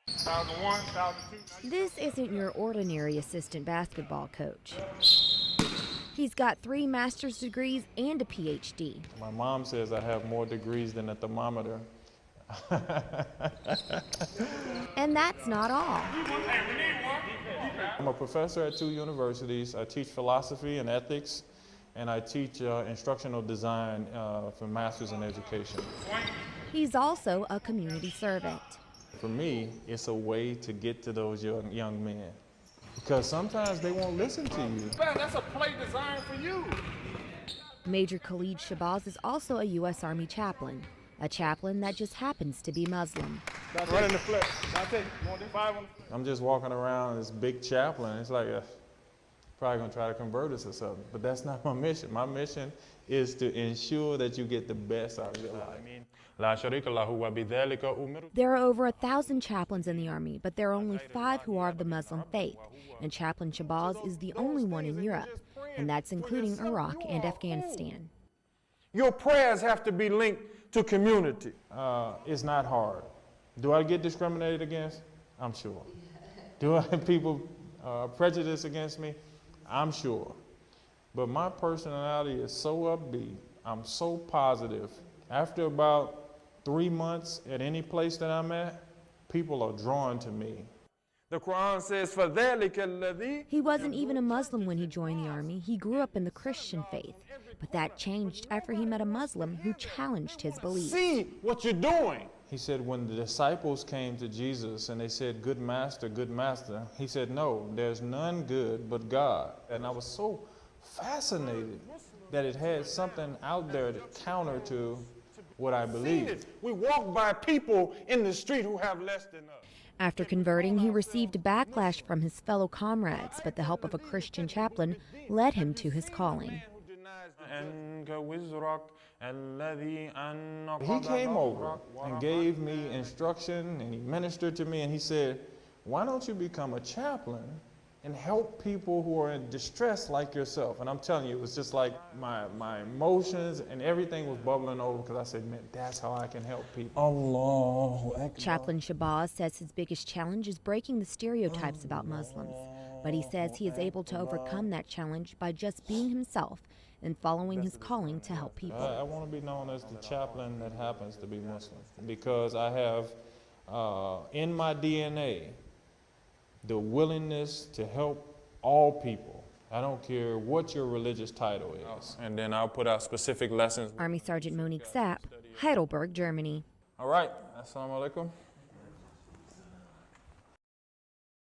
1,001, 1,002. This isn't your ordinary assistant basketball coach. He's got 3 master's degrees and a PhD. My mom says I have more degrees than a thermometer. And that's not all. I'm a professor at 2 universities. I teach philosophy and ethics, and I teach instructional design for masters in education. He's also a community servant. For me, it's a way to get to those young men, because sometimes they won't listen to you. Man, that's a play designed for you. Major Khalid Shabazz is also a U.S. Army chaplain, a chaplain that just happens to be Muslim. Running the flip. I'm just walking around this big chaplain. It's like, probably gonna try to convert us or something. But that's not my mission. My mission is to ensure that you get the best out of your life. There are over 1,000 chaplains in the Army, but there are only 5 who are of the Muslim faith. And Chaplain Shabazz is the only one in Europe, and that's including Iraq and Afghanistan. Your prayers have to be linked to community. It's not hard. Do I get discriminated against? I'm sure. Do I have people prejudice against me? I'm sure. But my personality is so upbeat. I'm so positive. After about 3 months at any place that I'm at, people are drawn to me. The Quran says, فَذَلِكَ الَّذِي. He wasn't even a Muslim when he joined the Army. He grew up in the Christian faith. But that changed after he met a Muslim who challenged his beliefs. See what you're doing. He said when the disciples came to Jesus and they said, good master, he said, no, there's none good but God. And I was so fascinated that it had something out there to counter to what I believe. We walk by people in the street who have less than us. After converting, he received backlash from his fellow comrades, but the help of a Christian chaplain led him to his calling. He came over and gave me instruction, and he ministered to me, and he said, why don't you become a chaplain and help people who are in distress like yourself? And I'm telling you, it was just like my emotions and everything was bubbling over, because I said, man, that's how I can help people. Allahu Akbar. Chaplain Shabazz says his biggest challenge is breaking the stereotypes about Muslims. But he says he is able to overcome that challenge by just being himself and following his calling to help people. I want to be known as the chaplain that happens to be Muslim, because I have in my DNA the willingness to help all people. I don't care what your religious title is. And then I'll put out specific lessons. Army Sergeant Monique Sapp, Heidelberg, Germany. All right, assalamu alaikum.